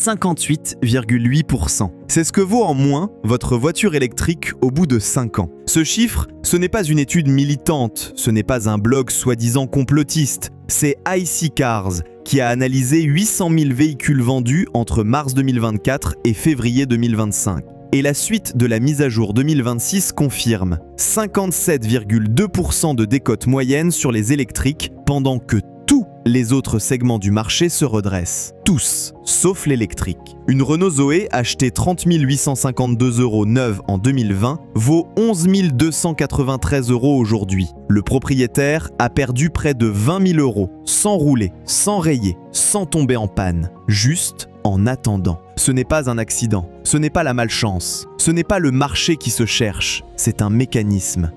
58,8%. C'est ce que vaut en moins votre voiture électrique au bout de 5 ans. Ce chiffre, ce n'est pas une étude militante, ce n'est pas un blog soi-disant complotiste, c'est IC Cars qui a analysé 800 000 véhicules vendus entre mars 2024 et février 2025. Et la suite de la mise à jour 2026 confirme 57,2% de décote moyenne sur les électriques pendant que tous les autres segments du marché se redressent. Tous, sauf l'électrique. Une Renault Zoé achetée 30 852 € neuve en 2020 vaut 11 293 € aujourd'hui. Le propriétaire a perdu près de 20 000 € sans rouler, sans rayer, sans tomber en panne, juste en attendant. Ce n'est pas un accident, ce n'est pas la malchance, ce n'est pas le marché qui se cherche, c'est un mécanisme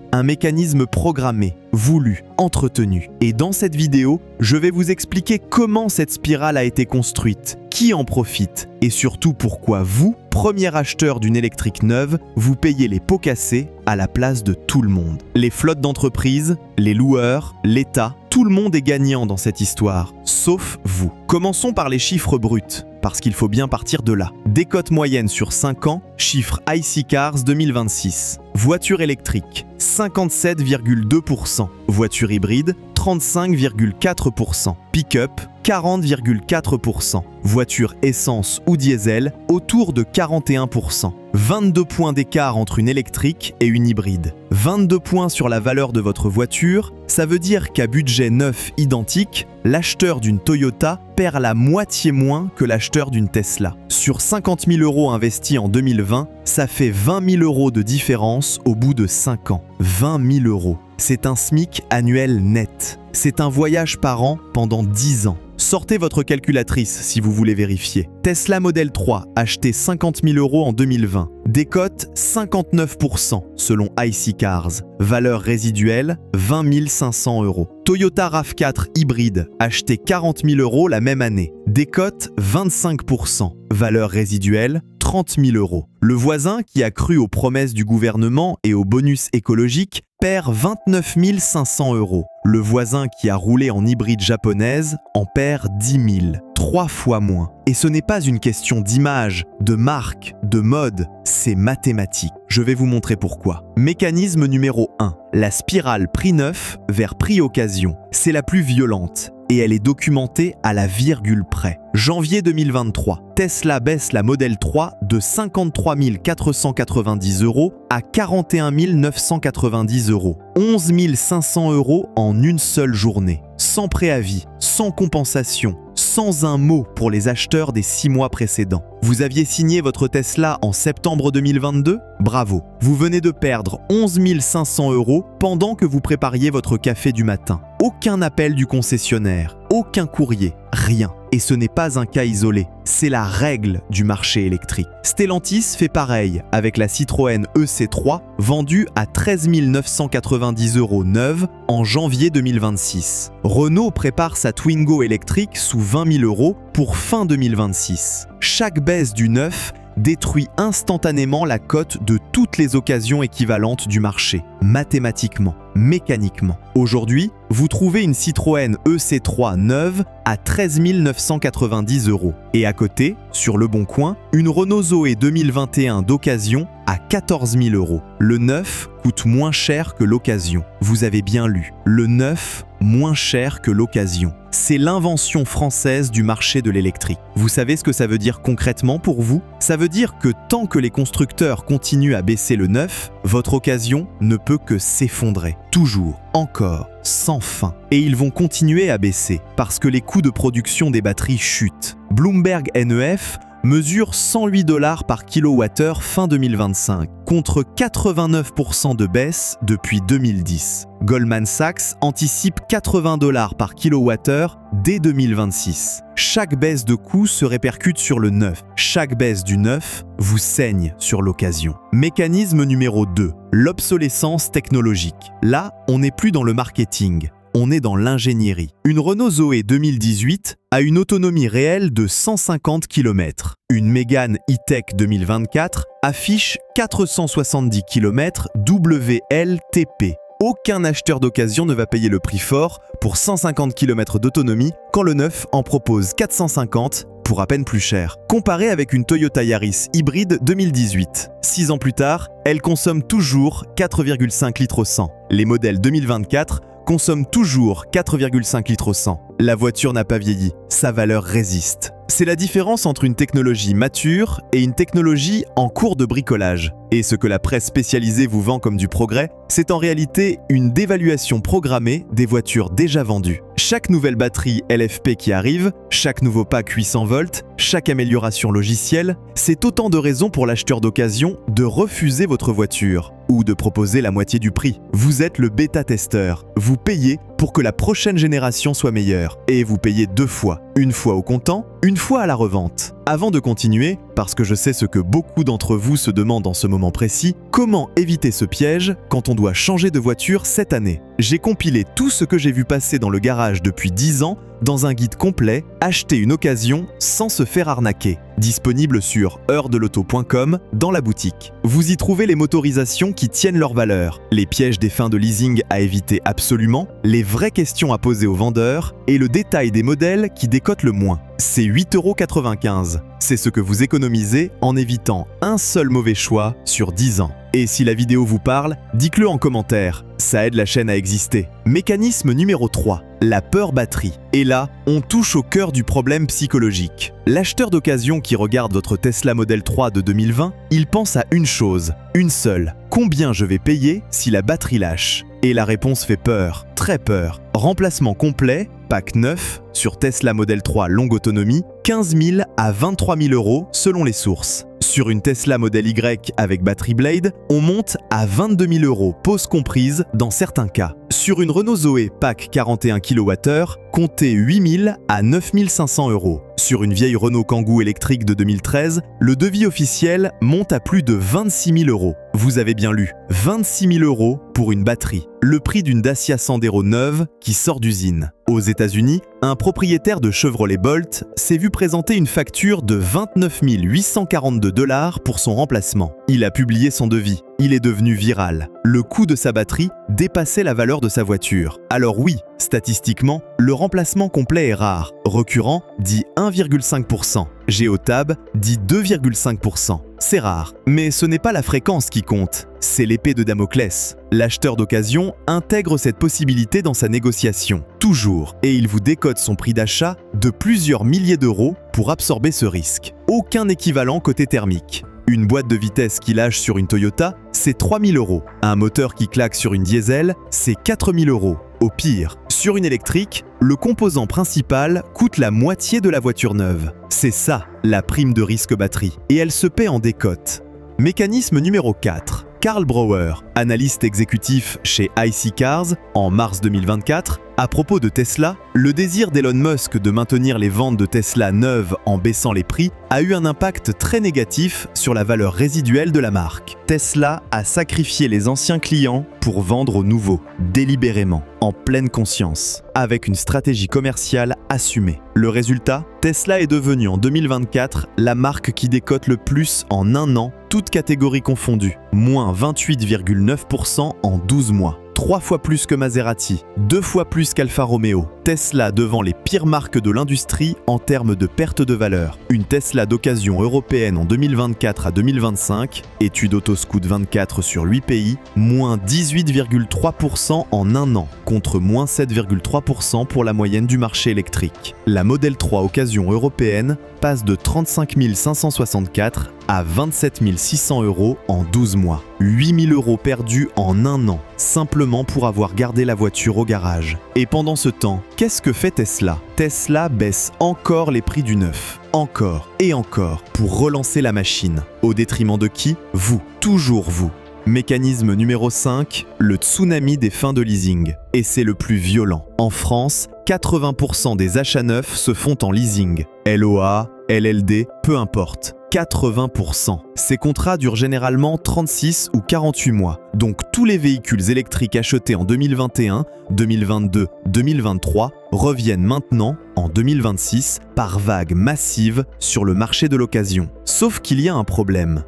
programmé, voulu, entretenu. Et dans cette vidéo, je vais vous expliquer comment cette spirale a été construite, qui en profite et surtout pourquoi vous, premier acheteur d'une électrique neuve, vous payez les pots cassés à la place de tout le monde. Les flottes d'entreprises, les loueurs, l'État, tout le monde est gagnant dans cette histoire, sauf vous. Commençons par les chiffres bruts, parce qu'il faut bien partir de là. Décote moyenne sur 5 ans, chiffre IC Cars 2026. Voiture électrique, 57,2%. Voiture hybride, 35,4%. Pick-up, 40,4%. Voiture essence ou diesel, autour de 41%. 22 points d'écart entre une électrique et une hybride. 22 points sur la valeur de votre voiture, ça veut dire qu'à budget neuf identique, l'acheteur d'une Toyota perd la moitié moins que l'acheteur d'une Tesla. Sur 50 000 € investis en 2020, ça fait 20 000 € de différence au bout de 5 ans. 20 000 €. C'est un SMIC annuel net. C'est un voyage par an pendant 10 ans. Sortez votre calculatrice si vous voulez vérifier. Tesla Model 3, acheté 50 000 € en 2020. Décote 59% selon IC Cars. Valeur résiduelle 20 500 €. Toyota RAV4 hybride, acheté 40 000 € la même année. Décote 25%. Valeur résiduelle 30 000 €. Le voisin qui a cru aux promesses du gouvernement et aux bonus écologiques perd 29 500 €. Le voisin qui a roulé en hybride japonaise en perd 10 000, 3 fois moins. Et ce n'est pas une question d'image, de marque, de mode, c'est mathématique. Je vais vous montrer pourquoi. Mécanisme numéro 1. La spirale prix neuf vers prix occasion. C'est la plus violente et elle est documentée à la virgule près. Janvier 2023, Tesla baisse la Model 3 de 53 490 € à 41 990 €. 11 500 € en une seule journée. Sans préavis, sans compensation, sans un mot pour les acheteurs des 6 mois précédents. Vous aviez signé votre Tesla en septembre 2022 ? Bravo, vous venez de perdre 11 500 € pendant que vous prépariez votre café du matin. Aucun appel du concessionnaire, aucun courrier, rien. Et ce n'est pas un cas isolé, c'est la règle du marché électrique. Stellantis fait pareil avec la Citroën EC3 vendue à 13 990 € neuve en janvier 2026. Renault prépare sa Twingo électrique sous 20 000 € pour fin 2026. Chaque baisse du neuf détruit instantanément la cote de toutes les occasions équivalentes du marché, mathématiquement, mécaniquement. Aujourd'hui, vous trouvez une Citroën EC3 neuve à 13 990 €. Et à côté, sur Le Bon Coin, une Renault Zoé 2021 d'occasion à 14 000 €. Le neuf coûte moins cher que l'occasion. Vous avez bien lu. Le neuf, moins cher que l'occasion. C'est l'invention française du marché de l'électrique. Vous savez ce que ça veut dire concrètement pour vous ? Ça veut dire que tant que les constructeurs continuent à baisser le neuf, votre occasion ne peut que s'effondrer. Toujours, encore, sans fin. Et ils vont continuer à baisser parce que les coûts de production des batteries chutent. Bloomberg NEF mesure 108 $ par kilowattheure fin 2025, contre 89% de baisse depuis 2010. Goldman Sachs anticipe 80 $ par kilowattheure dès 2026. Chaque baisse de coût se répercute sur le neuf. Chaque baisse du neuf vous saigne sur l'occasion. Mécanisme numéro 2, l'obsolescence technologique. Là, on n'est plus dans le marketing. On est dans l'ingénierie. Une Renault Zoé 2018 a une autonomie réelle de 150 km. Une Mégane E-Tech 2024 affiche 470 km WLTP. Aucun acheteur d'occasion ne va payer le prix fort pour 150 km d'autonomie quand le neuf en propose 450 pour à peine plus cher. Comparé avec une Toyota Yaris hybride 2018. 6 ans plus tard, elle consomme toujours 4,5 litres au 100. Les modèles 2024 consomment toujours 4,5 litres au 100. La voiture n'a pas vieilli, sa valeur résiste. C'est la différence entre une technologie mature et une technologie en cours de bricolage. Et ce que la presse spécialisée vous vend comme du progrès, c'est en réalité une dévaluation programmée des voitures déjà vendues. Chaque nouvelle batterie LFP qui arrive, chaque nouveau pack 800 volts, chaque amélioration logicielle, c'est autant de raisons pour l'acheteur d'occasion de refuser votre voiture ou de proposer la moitié du prix. Vous êtes le bêta-testeur. Vous payez pour que la prochaine génération soit meilleure. Et vous payez 2 fois. Une fois au comptant, une fois à la revente. Avant de continuer, parce que je sais ce que beaucoup d'entre vous se demandent en ce moment précis, comment éviter ce piège quand on doit changer de voiture cette année? J'ai compilé tout ce que j'ai vu passer dans le garage depuis 10 ans dans un guide complet « Acheter une occasion sans se faire arnaquer », disponible sur heuredelauto.com dans la boutique. Vous y trouvez les motorisations qui tiennent leur valeur, les pièges des fins de leasing à éviter absolument, les vraies questions à poser aux vendeurs et le détail des modèles qui décotent le moins. C'est 8,95 €. C'est ce que vous économisez en évitant un seul mauvais choix sur 10 ans. Et si la vidéo vous parle, dites-le en commentaire, ça aide la chaîne à exister. Mécanisme numéro 3, la peur batterie. Et là, on touche au cœur du problème psychologique. L'acheteur d'occasion qui regarde votre Tesla Model 3 de 2020, il pense à une chose, une seule. Combien je vais payer si la batterie lâche? Et la réponse fait peur, très peur. Remplacement complet, pack 9, sur Tesla Model 3 longue autonomie, 15 000 à 23 000 € selon les sources. Sur une Tesla Model Y avec Battery Blade, on monte à 22 000 €, pause comprise dans certains cas. Sur une Renault Zoé pack 41 kWh, comptez 8 000 à 9 500 €. Sur une vieille Renault Kangoo électrique de 2013, le devis officiel monte à plus de 26 000 €. Vous avez bien lu, 26 000 € pour une batterie, le prix d'une Dacia Sandero neuve qui sort d'usine. Aux États-Unis, un propriétaire de Chevrolet Bolt s'est vu présenter une facture de 29 842 $ pour son remplacement. Il a publié son devis. Il est devenu viral. Le coût de sa batterie dépassait la valeur de sa voiture. Alors oui, statistiquement, le remplacement complet est rare. Récurrent dit 1,5%. Géotab dit 2,5%. C'est rare. Mais ce n'est pas la fréquence qui compte, c'est l'épée de Damoclès. L'acheteur d'occasion intègre cette possibilité dans sa négociation, toujours, et il vous décote son prix d'achat de plusieurs milliers d'euros pour absorber ce risque. Aucun équivalent côté thermique. Une boîte de vitesse qui lâche sur une Toyota, c'est 3 000 €. Un moteur qui claque sur une diesel, c'est 4 000 €. Au pire, sur une électrique, le composant principal coûte la moitié de la voiture neuve. C'est ça, la prime de risque batterie. Et elle se paie en décote. Mécanisme numéro 4. Karl Brauer, analyste exécutif chez IC Cars en mars 2024, à propos de Tesla, le désir d'Elon Musk de maintenir les ventes de Tesla neuves en baissant les prix a eu un impact très négatif sur la valeur résiduelle de la marque. Tesla a sacrifié les anciens clients pour vendre aux nouveaux, délibérément, en pleine conscience, avec une stratégie commerciale assumée. Le résultat, Tesla est devenue en 2024 la marque qui décote le plus en un an, toutes catégories confondues, moins 28,9% en 12 mois. 3 fois plus que Maserati, 2 fois plus qu'Alfa Romeo. Tesla devant les pires marques de l'industrie en termes de perte de valeur. Une Tesla d'occasion européenne en 2024 à 2025, étude Autoscout 24 sur 8 pays, moins 18,3% en un an, contre moins 7,3% pour la moyenne du marché électrique. La Model 3 occasion européenne passe de 35 564 à 27 600 € en 12 mois. 8 000 € perdus en un an, simplement pour avoir gardé la voiture au garage. Et pendant ce temps, qu'est-ce que fait Tesla? Tesla baisse encore les prix du neuf. Encore et encore, pour relancer la machine. Au détriment de qui? Vous. Toujours vous. Mécanisme numéro 5, le tsunami des fins de leasing. Et c'est le plus violent. En France, 80% des achats neufs se font en leasing. LOA, LLD, peu importe. 80%. Ces contrats durent généralement 36 ou 48 mois. Donc tous les véhicules électriques achetés en 2021, 2022, 2023 reviennent maintenant, en 2026, par vagues massives sur le marché de l'occasion. Sauf qu'il y a un problème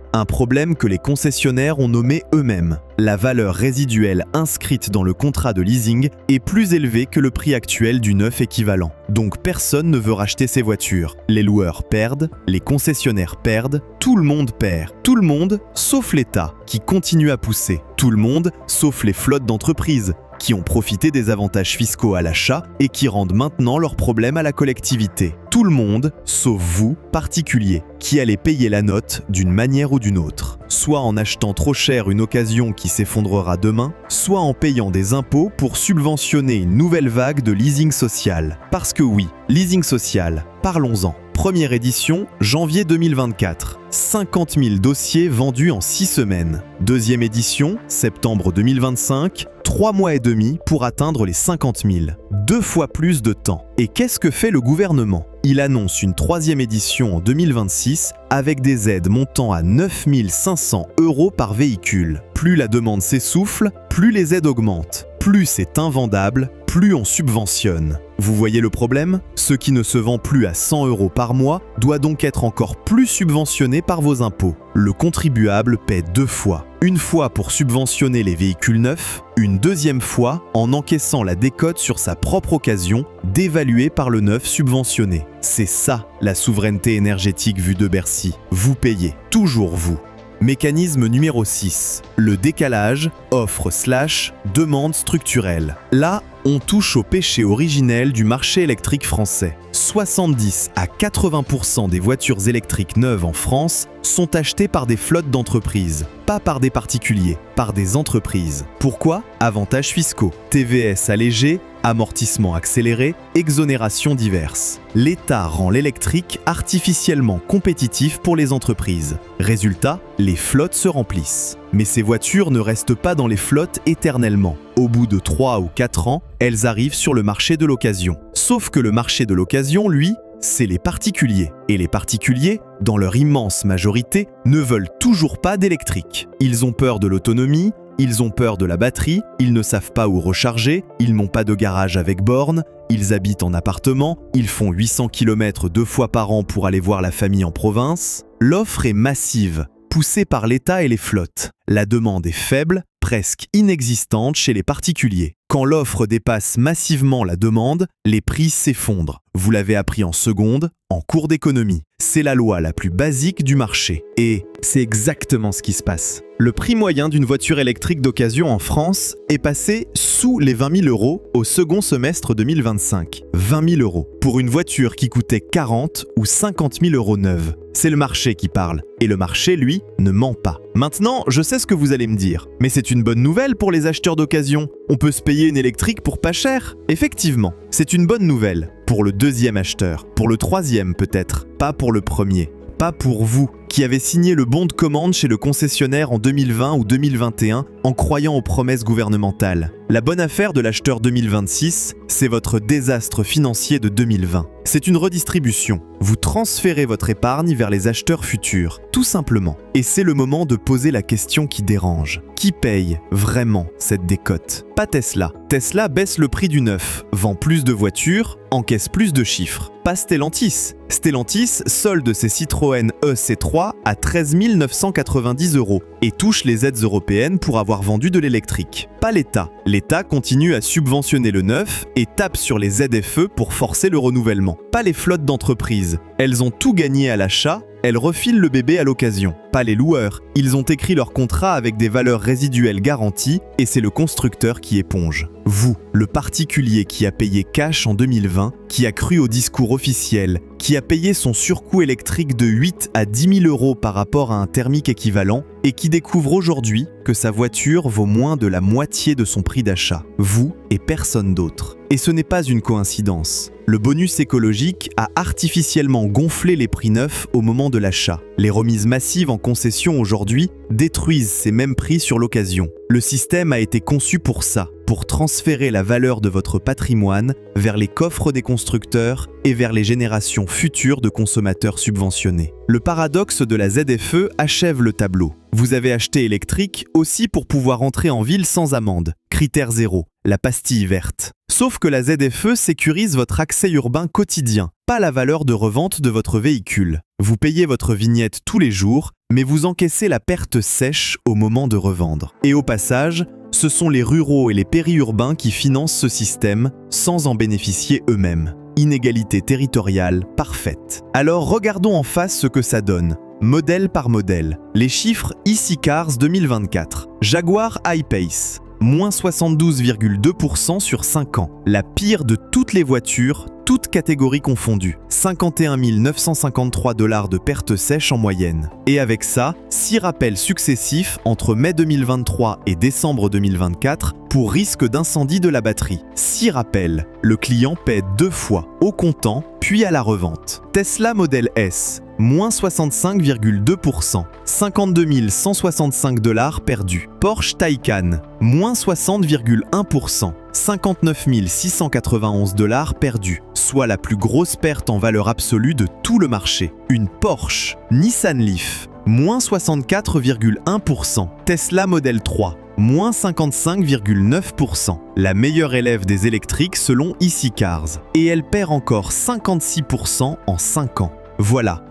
que les concessionnaires ont nommé eux-mêmes. La valeur résiduelle inscrite dans le contrat de leasing est plus élevée que le prix actuel du neuf équivalent. Donc personne ne veut racheter ces voitures. Les loueurs perdent, les concessionnaires perdent, tout le monde perd. Tout le monde, sauf l'État, qui continue à pousser. Tout le monde, sauf les flottes d'entreprises, qui ont profité des avantages fiscaux à l'achat et qui rendent maintenant leurs problèmes à la collectivité. Tout le monde, sauf vous, particuliers, qui allez payer la note d'une manière ou d'une autre. Soit en achetant trop cher une occasion qui s'effondrera demain, soit en payant des impôts pour subventionner une nouvelle vague de leasing social. Parce que oui, leasing social, parlons-en. Première édition, janvier 2024. 50 000 dossiers vendus en 6 semaines. Deuxième édition, septembre 2025. 3 mois et demi pour atteindre les 50 000. 2 fois plus de temps. Et qu'est-ce que fait le gouvernement ? Il annonce une troisième édition en 2026 avec des aides montant à 9 500 € par véhicule. Plus la demande s'essouffle, plus les aides augmentent. Plus c'est invendable, plus on subventionne. Vous voyez le problème ? Ce qui ne se vend plus à 100 € par mois doit donc être encore plus subventionné par vos impôts. Le contribuable paie 2 fois. Une fois pour subventionner les véhicules neufs, une deuxième fois en encaissant la décote sur sa propre occasion, dévaluée par le neuf subventionné. C'est ça la souveraineté énergétique vue de Bercy. Vous payez, toujours vous. Mécanisme numéro 6. Le décalage, offre/demande structurelle. Là, on touche au péché originel du marché électrique français. 70 à 80% des voitures électriques neuves en France sont achetées par des flottes d'entreprises, pas par des particuliers, par des entreprises. Pourquoi ? Avantages fiscaux, TVS allégé, amortissement accéléré, exonérations diverses. L'État rend l'électrique artificiellement compétitif pour les entreprises. Résultat, les flottes se remplissent. Mais ces voitures ne restent pas dans les flottes éternellement. Au bout de 3 ou 4 ans, elles arrivent sur le marché de l'occasion. Sauf que le marché de l'occasion, lui, c'est les particuliers. Et les particuliers, dans leur immense majorité, ne veulent toujours pas d'électrique. Ils ont peur de l'autonomie, ils ont peur de la batterie, ils ne savent pas où recharger, ils n'ont pas de garage avec borne, ils habitent en appartement, ils font 800 km 2 fois par an pour aller voir la famille en province. L'offre est massive, poussée par l'État et les flottes. La demande est faible, presque inexistante chez les particuliers. Quand l'offre dépasse massivement la demande, les prix s'effondrent. Vous l'avez appris en seconde, en cours d'économie. C'est la loi la plus basique du marché. Et c'est exactement ce qui se passe. Le prix moyen d'une voiture électrique d'occasion en France est passé sous les 20 000 € au second semestre 2025. 20 000 € pour une voiture qui coûtait 40 ou 50 000 € neuve. C'est le marché qui parle. Et le marché, lui, ne ment pas. Maintenant, je sais ce que vous allez me dire. Mais c'est une bonne nouvelle pour les acheteurs d'occasion. On peut se payer une électrique pour pas cher. Effectivement, c'est une bonne nouvelle. Pour le deuxième acheteur. Pour le troisième peut-être. Pas pour le premier. Pas pour vous, qui avez signé le bon de commande chez le concessionnaire en 2020 ou 2021 en croyant aux promesses gouvernementales. La bonne affaire de l'acheteur 2026, c'est votre désastre financier de 2020. C'est une redistribution. Vous transférez votre épargne vers les acheteurs futurs, tout simplement. Et c'est le moment de poser la question qui dérange. Qui paye vraiment cette décote ? Pas Tesla. Tesla baisse le prix du neuf, vend plus de voitures, encaisse plus de chiffres. Pas Stellantis. Stellantis solde ses Citroën EC3 à 13 990 € et touche les aides européennes pour avoir vendu de l'électrique. Pas l'État. L'État continue à subventionner le neuf et tape sur les ZFE pour forcer le renouvellement. Pas les flottes d'entreprises. Elles ont tout gagné à l'achat, elles refilent le bébé à l'occasion. Pas les loueurs. Ils ont écrit leur contrat avec des valeurs résiduelles garanties et c'est le constructeur qui éponge. Vous, le particulier qui a payé cash en 2020, qui a cru au discours officiel, qui a payé son surcoût électrique de 8 à 10 000 € par rapport à un thermique équivalent et qui découvre aujourd'hui que sa voiture vaut moins de la moitié de son prix d'achat. Vous et personne d'autre. Et ce n'est pas une coïncidence. Le bonus écologique a artificiellement gonflé les prix neufs au moment de l'achat. Les remises massives en concession aujourd'hui détruisent ces mêmes prix sur l'occasion. Le système a été conçu pour ça, pour transférer la valeur de votre patrimoine vers les coffres des constructeurs et vers les générations futures de consommateurs subventionnés. Le paradoxe de la ZFE achève le tableau. Vous avez acheté électrique aussi pour pouvoir entrer en ville sans amende. Critère 0. la pastille verte. Sauf que la ZFE sécurise votre accès urbain quotidien, pas la valeur de revente de votre véhicule. Vous payez votre vignette tous les jours, mais vous encaissez la perte sèche au moment de revendre. Et au passage, ce sont les ruraux et les périurbains qui financent ce système sans en bénéficier eux-mêmes. Inégalité territoriale parfaite. Alors regardons en face ce que ça donne. Modèle par modèle. Les chiffres e-Cars 2024. Jaguar I-Pace. Moins 72,2% sur 5 ans. La pire de toutes les voitures, toutes catégories confondues. 51 953 $ de perte sèche en moyenne. Et avec ça, 6 rappels successifs entre mai 2023 et décembre 2024 pour risque d'incendie de la batterie. 6 rappels. Le client paie 2 fois, au comptant, puis à la revente. Tesla Model S. Moins 65,2%, 52 165 $ perdus. Porsche Taycan, moins 60,1%, 59 691 $ perdus, soit la plus grosse perte en valeur absolue de tout le marché. Une Porsche. Nissan Leaf, moins 64,1%, Tesla Model 3, moins 55,9%, la meilleure élève des électriques selon e-Cars. Et elle perd encore 56% en 5 ans. Voilà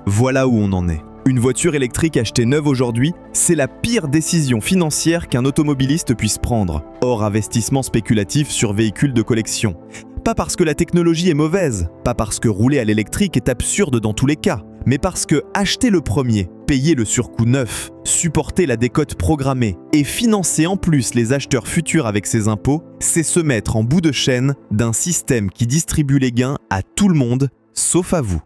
où on en est. Une voiture électrique achetée neuve aujourd'hui, c'est la pire décision financière qu'un automobiliste puisse prendre, hors investissement spéculatif sur véhicules de collection. Pas parce que la technologie est mauvaise, pas parce que rouler à l'électrique est absurde dans tous les cas, mais parce que acheter le premier, payer le surcoût neuf, supporter la décote programmée et financer en plus les acheteurs futurs avec ses impôts, c'est se mettre en bout de chaîne d'un système qui distribue les gains à tout le monde, sauf à vous.